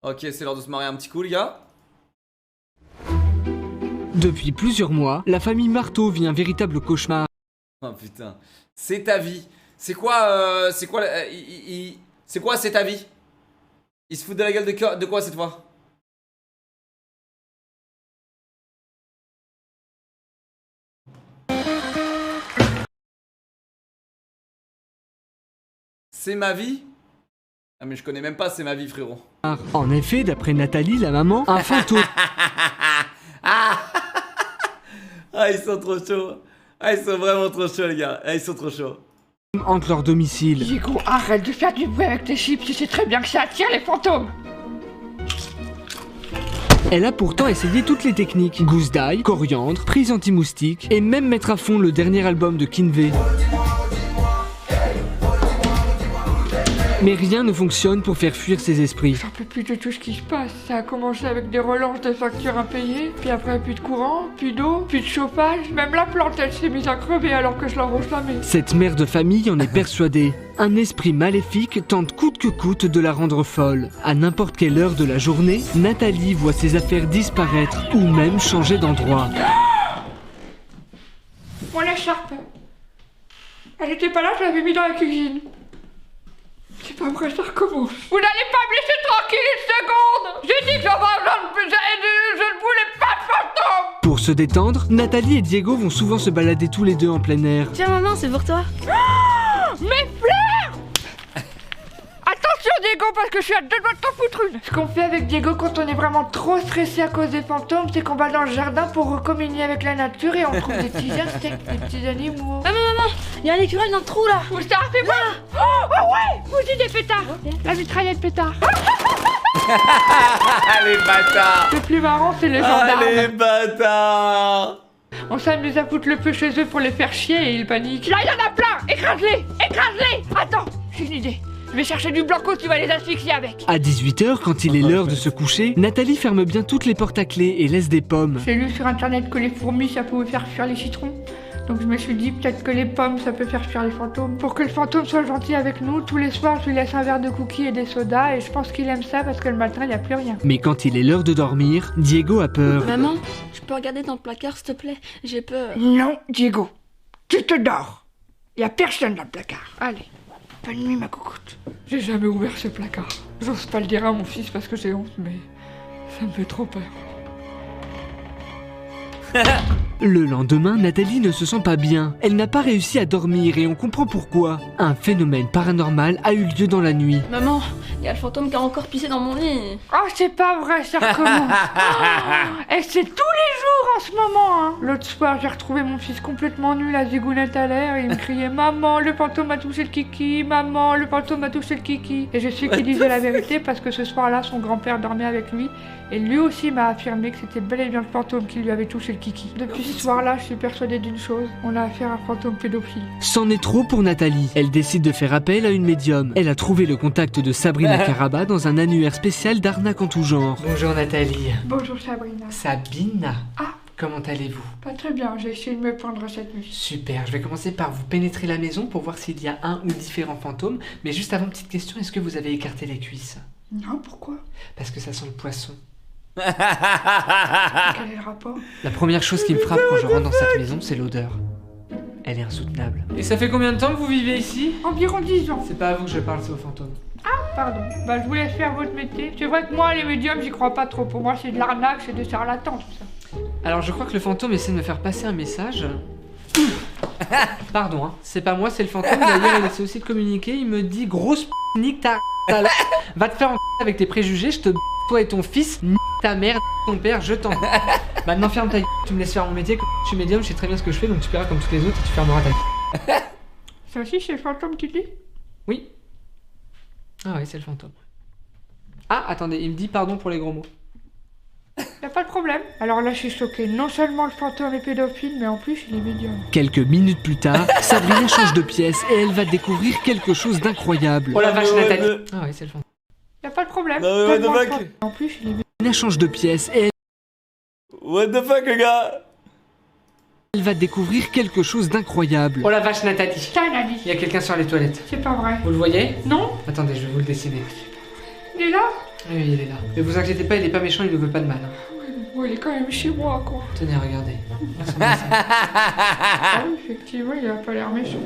Ok, c'est l'heure de se marier un petit coup, les gars. Depuis plusieurs mois, la famille Marteau vit un véritable cauchemar. Oh putain. C'est ta vie. C'est quoi, c'est quoi, c'est quoi, c'est ta vie? Il se fout de la gueule de quoi cette fois? C'est ma vie? Ah mais je connais même pas c'est ma vie, frérot. En effet, d'après Nathalie, la maman, un fantôme Ah, ils sont trop chauds. Ah, ils sont vraiment trop chauds, les gars. Ah, ils sont trop chauds. hante leur domicile. Diego, arrête de faire du bruit avec tes chips, tu sais très bien que ça attire les fantômes. Elle a pourtant essayé toutes les techniques. Gousse d'ail, coriandre, prise anti-moustique et même mettre à fond le dernier album de Kinvey. Mais rien ne fonctionne pour faire fuir ces esprits. J'en peux plus de tout ce qui se passe. Ça a commencé avec des relances de factures impayées, puis après plus de courant, plus d'eau, plus de chauffage. Même la plante elle s'est mise à crever alors que je l'arrose jamais. Cette mère de famille en est persuadée. Un esprit maléfique tente coûte que coûte de la rendre folle. À n'importe quelle heure de la journée, Nathalie voit ses affaires disparaître ou même changer d'endroit. Mon écharpe. Elle était pas là, je l'avais mis dans la cuisine. C'est pas vrai, ça recommence. Vous n'allez pas me laisser tranquille une seconde. J'ai dit que je ne voulais pas de fantôme. Pour se détendre, Nathalie et Diego vont souvent se balader tous les deux en plein air. Tiens maman, c'est pour toi. Mes fleurs. Attention Diego, parce que je suis à 2 doigts de t'en foutre une. Ce qu'on fait avec Diego quand on est vraiment trop stressé à cause des fantômes, c'est qu'on va dans le jardin pour recommunier avec la nature et on trouve des petits insectes, des petits animaux. Maman, il y a un écureuil dans le trou là. Vous ça fait quoi? Oh ouais. Vous dites des pétards. La mitraillette pétard. Les bâtards. Le plus marrant, c'est les gendarmes. Ah, les bâtards. On s'amuse à foutre le feu chez eux pour les faire chier et ils paniquent. Là, il y en a plein. Écrase-les. Écrase-les. Attends, j'ai une idée. Je vais chercher du blanco, tu vas les asphyxier avec. À 18h, quand il est l'heure de se coucher, Nathalie ferme bien toutes les portes à clé et laisse des pommes. J'ai lu sur internet que les fourmis, ça pouvait faire fuir les citrons. Donc je me suis dit peut-être que les pommes, ça peut faire fuir les fantômes. Pour que le fantôme soit gentil avec nous, tous les soirs, je lui laisse un verre de cookies et des sodas. Et je pense qu'il aime ça parce que le matin, il n'y a plus rien. Mais quand il est l'heure de dormir, Diego a peur. Maman, je peux regarder dans le placard s'il te plaît? J'ai peur. Non, Diego, tu te dors. Il n'y a personne dans le placard. Allez, bonne nuit ma coucoute. J'ai jamais ouvert ce placard. J'ose pas le dire à mon fils parce que j'ai honte, mais ça me fait trop peur. Le lendemain, Nathalie ne se sent pas bien. Elle n'a pas réussi à dormir et on comprend pourquoi. Un phénomène paranormal a eu lieu dans la nuit. Maman, il y a le fantôme qui a encore pissé dans mon lit. Oh, c'est pas vrai, ça recommence. Et c'est tous les jours en ce moment, hein. L'autre soir, j'ai retrouvé mon fils complètement nul à zigounette à l'air et il me criait « Maman, le fantôme a touché le kiki, maman, le fantôme a touché le kiki ». Et je sais qu'il disait la vérité parce que ce soir-là, son grand-père dormait avec lui et lui aussi m'a affirmé que c'était bel et bien le fantôme qui lui avait touché le kiki. Depuis ce soir-là, je suis persuadée d'une chose, on a affaire à un fantôme pédophile. C'en est trop pour Nathalie. Elle décide de faire appel à une médium. Elle a trouvé le contact de Sabrina Caraba dans un annuaire spécial d'arnaque en tout genre. Bonjour Nathalie. Bonjour Sabrina. Sabine. Ah. Comment allez-vous? Pas très bien, j'ai essayé de me prendre cette nuit. Super, je vais commencer par vous pénétrer la maison pour voir s'il y a un ou différents fantômes. Mais juste avant, petite question, est-ce que vous avez écarté les cuisses? Non, pourquoi? Parce que ça sent le poisson. Quel est le rapport? La première chose qui me frappe quand je rentre dans cette maison, c'est l'odeur. Elle est insoutenable. Et ça fait combien de temps que vous vivez ici? Environ 10 ans. C'est pas à vous que je parle, c'est aux fantômes. Pardon. Bah, je vous laisse faire votre métier. C'est vrai que moi, les médiums, j'y crois pas trop. Pour moi, c'est de l'arnaque, c'est des charlatans, tout ça. Alors, je crois que le fantôme essaie de me faire passer un message. Pardon, hein. C'est pas moi, c'est le fantôme. D'ailleurs, il essaie aussi de communiquer. Il me dit grosse p***, nique ta va te faire en avec tes préjugés, je te toi et ton fils, nique ta mère, ton père, je t'en. Maintenant, ferme ta gueule, tu me laisses faire mon métier. Comme je suis médium, je sais très bien ce que je fais, donc tu paieras comme tous les autres et tu fermeras ta gueule. Ça aussi, c'est le fantôme, tu dis? Oui. Ah ouais, c'est le fantôme. Ah, attendez, il me dit pardon pour les gros mots. Y'a pas de problème. Alors là, je suis choquée. Non seulement le fantôme est pédophile, mais en plus, il est médium. Quelques minutes plus tard, Sabrina change de pièce et elle va découvrir quelque chose d'incroyable. Oh la vache, Nathalie. Ah ouais, c'est le fantôme. Y'a pas de problème. Non, mais what the Tellement le fuck? fantôme. En plus, il est médium. Sabrina change de pièce et What the fuck, les gars? elle va découvrir quelque chose d'incroyable. Oh la vache, Nathalie. Tiens, Nali. Il y a quelqu'un sur les toilettes. C'est pas vrai. Vous le voyez? Non? Attendez, je vais vous le dessiner. Il est là? Oui, il est là. Mais vous inquiétez pas, il est pas méchant, il ne veut pas de mal. Hein. Bon, il est quand même chez moi, quoi. Tenez, regardez. Ah oui, effectivement, il a pas l'air méchant.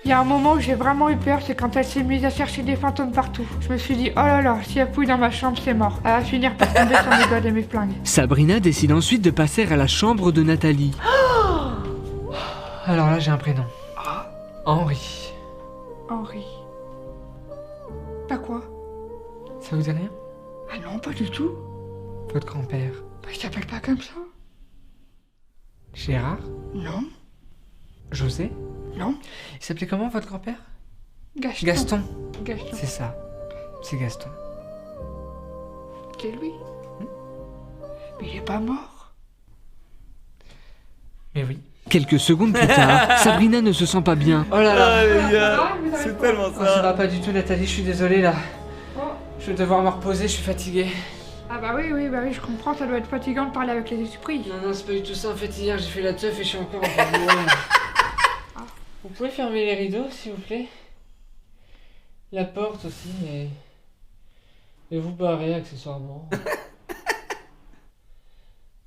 Il y a un moment où j'ai vraiment eu peur, c'est quand elle s'est mise à chercher des fantômes partout. Je me suis dit, oh là là, si elle fouille dans ma chambre, c'est mort. Elle va finir par tomber sur mes doigts et mes flingues. Sabrina décide ensuite de passer à la chambre de Nathalie. Alors là, j'ai un prénom. Henri. Henri. T'as quoi? Ça vous dit rien? Ah non, pas du tout. Votre grand-père. Bah, il s'appelle pas comme ça. Gérard? Non, José? non. Il s'appelait comment, votre grand-père? Gaston. Gaston. Gaston. C'est ça. C'est Gaston. C'est lui. Mais il est pas mort. Mais oui. Quelques secondes plus tard, Sabrina ne se sent pas bien. Oh là là. Ah, les gars, va, vous avez c'est pas- tellement Oh, ça va ça. pas du tout, Nathalie, je suis désolé là. Oh. Je vais devoir me reposer, je suis fatigué. Ah bah oui, je comprends, ça doit être fatigant de parler avec les esprits. Non, c'est pas du tout ça. En fait, hier, j'ai fait la teuf et je suis encore en train de mourir. Vous pouvez fermer les rideaux, s'il vous plaît? La porte aussi, et vous barrer accessoirement.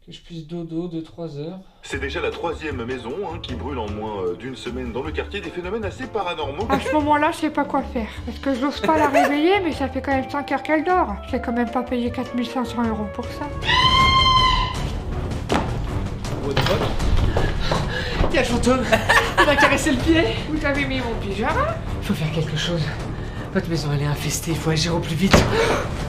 Que je puisse dodo 2-3 heures. C'est déjà la 3e maison qui brûle en moins d'une semaine dans le quartier, des phénomènes assez paranormaux. À ce moment-là, je sais pas quoi faire. Parce que j'ose pas la réveiller, mais ça fait quand même 5 heures qu'elle dort. J'ai quand même pas payé 4500 € pour ça. What the fuck? Il y a le fantôme. Il m'a caressé le pied. Vous avez mis mon pyjama? Il faut faire quelque chose. Votre maison, elle est infestée, il faut agir au plus vite.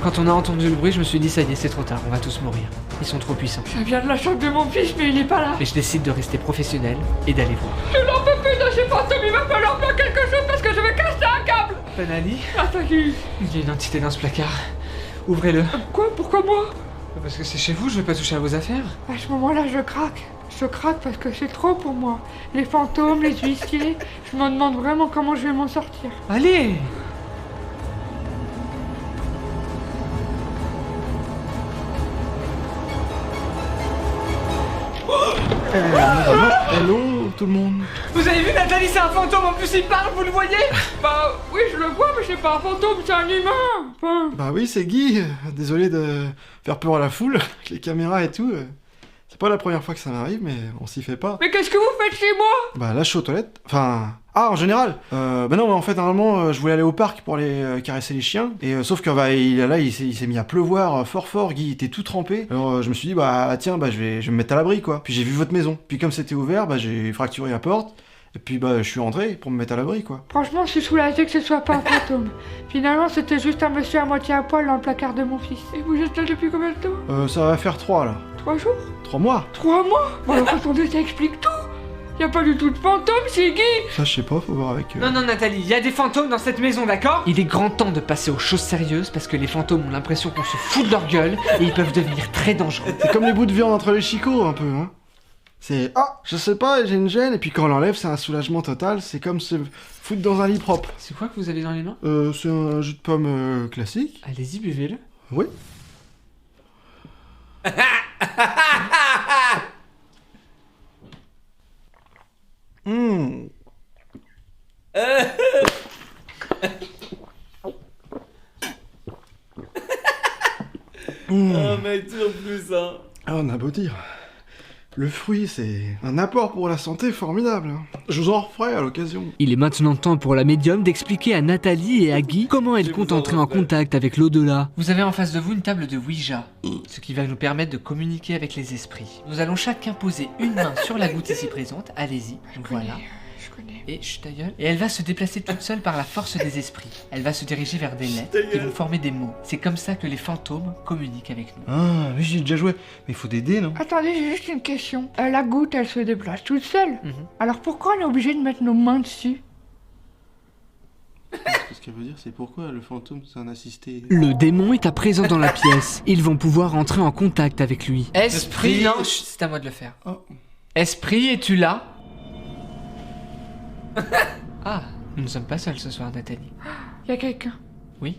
Quand on a entendu le bruit, je me suis dit, ça y est, c'est trop tard, on va tous mourir. Ils sont trop puissants. Ça vient de la chambre de mon fils, mais il est pas là. Mais je décide de rester professionnel et d'aller voir. Je n'en peux plus de ces fantômes, il va falloir faire quelque chose parce que je vais casser un câble. Fanali, Nathalie. il y a une entité dans ce placard. Ouvrez-le. Quoi? Pourquoi moi? Parce que c'est chez vous, je vais pas toucher à vos affaires. À ce moment-là, je craque. Je craque parce que c'est trop pour moi. Les fantômes, les huissiers, je me demande vraiment comment je vais m'en sortir. Allez! Hello tout le monde. Vous avez vu, Nathalie, c'est un fantôme, en plus il parle, vous le voyez? Bah oui, je le vois, mais c'est pas un fantôme, c'est un humain. Enfin... Bah oui, c'est Guy. Désolé de faire peur à la foule, avec les caméras et tout. C'est pas la première fois que ça m'arrive, mais on s'y fait pas. Mais qu'est-ce que vous faites chez moi? Bah là, je suis aux toilettes. Enfin... Ah, en général Bah non, mais en fait, normalement, je voulais aller au parc pour aller caresser les chiens. Et sauf que bah, il s'est mis à pleuvoir fort, Guy était tout trempé. Alors je me suis dit, bah tiens, bah je vais me mettre à l'abri, quoi. Puis j'ai vu votre maison. Puis comme c'était ouvert, bah j'ai fracturé la porte. Et puis bah je suis rentré pour me mettre à l'abri, quoi. Franchement, je suis soulagée que ce soit pas un fantôme. Finalement, c'était juste un monsieur à moitié à poil dans le placard de mon fils. Et vous êtes là depuis combien de temps? Ça va faire 3, là. 3 jours? 3 mois 3 mois? Bon alors attendez, ça explique tout. Y a pas du tout de fantôme, c'est Guy. Ça, je sais pas, faut voir avec... Non, Nathalie, il y a des fantômes dans cette maison, d'accord? Il est grand temps de passer aux choses sérieuses parce que les fantômes ont l'impression qu'on se fout de leur gueule et ils peuvent devenir très dangereux. C'est comme les bouts de viande entre les chicots, un peu, hein. C'est « Ah, je sais pas, j'ai une gêne », et puis quand on l'enlève, c'est un soulagement total, c'est comme se foutre dans un lit propre. C'est quoi que vous avez dans les mains? C'est un jus de pomme classique. Allez-y, buvez-le. Oui. Mmh. Oh mec, toujours plus hein. Ah, on a beau dire. Le fruit, c'est un apport pour la santé formidable. Hein. Je vous en referai à l'occasion. Il est maintenant temps pour la médium d'expliquer à Nathalie et à Guy comment elle compte entrer en contact avec l'au-delà. Vous avez en face de vous une table de Ouija, ce qui va nous permettre de communiquer avec les esprits. Nous allons chacun poser une main sur la goutte ici présente. Allez-y, voilà. Je connais. Et chut ta gueule. Et elle va se déplacer toute seule par la force des esprits. Elle va se diriger vers des lettres ta qui gueule. vont former des mots. C'est comme ça que les fantômes communiquent avec nous. Ah, oui, j'ai déjà joué. Mais il faut des dés, non? Attendez, j'ai juste une question. La goutte, elle se déplace toute seule. Mhm. Alors pourquoi on est obligé de mettre nos mains dessus? Ce qu'elle veut dire, c'est pourquoi le fantôme, c'est un assisté. Le démon est à présent dans la pièce. Ils vont pouvoir entrer en contact avec lui. Esprit, non, chut, c'est à moi de le faire. Oh. Esprit, es-tu là? Ah, nous ne sommes pas seuls ce soir, Nathalie. Y a quelqu'un. Oui.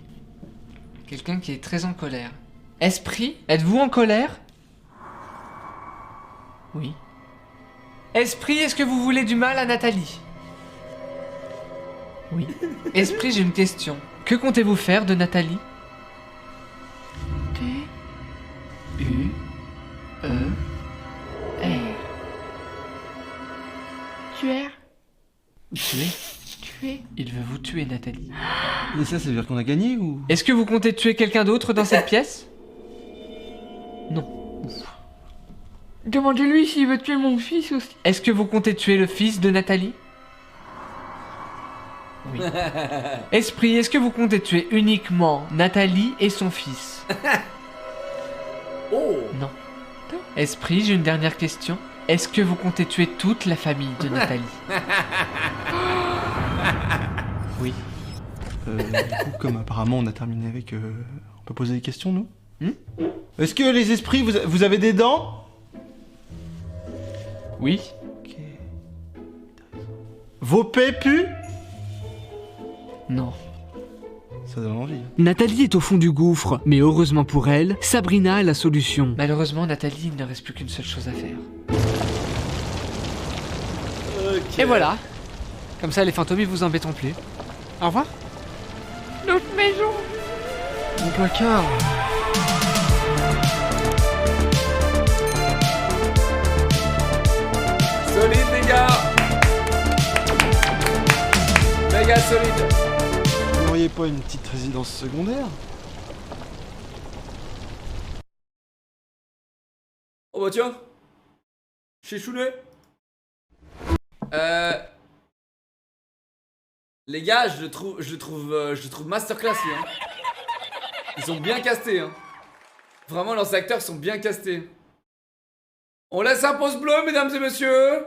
Quelqu'un qui est très en colère. Esprit, êtes-vous en colère? Oui. Esprit, est-ce que vous voulez du mal à Nathalie? Oui. Esprit, j'ai une question. Que comptez-vous faire de Nathalie? U, E, R. Tuer. Tuer. Tuer. Il veut vous tuer, Nathalie. Mais ça veut dire qu'on a gagné ou? Est-ce que vous comptez tuer quelqu'un d'autre dans cette pièce? Non. Demandez-lui s'il veut tuer mon fils aussi. Est-ce que vous comptez tuer le fils de Nathalie? Oui. Esprit, est-ce que vous comptez tuer uniquement Nathalie et son fils? Oh. Non. Esprit, j'ai une dernière question. Est-ce que vous comptez tuer toute la famille de Nathalie? Oui. Du coup, comme apparemment on a terminé avec... on peut poser des questions, nous? Hmm? Est-ce que les esprits, vous avez des dents? Oui. Ok. Vos pets puent? Non. Ça donne envie. Nathalie est au fond du gouffre, mais heureusement pour elle, Sabrina a la solution. Malheureusement, Nathalie, il ne reste plus qu'une seule chose à faire. Ok. Et voilà. Comme ça, les fantômes, ils vous embêteront plus. Au revoir. Notre maison. Mon placard. Solide, les gars. Méga solide. Vous n'auriez pas une petite résidence secondaire? Oh bah tiens. Chichounet. Les gars, je le trouve masterclass, lui, hein. Ils sont bien castés, hein. Vraiment, leurs acteurs sont bien castés. On laisse un pouce bleu, mesdames et messieurs.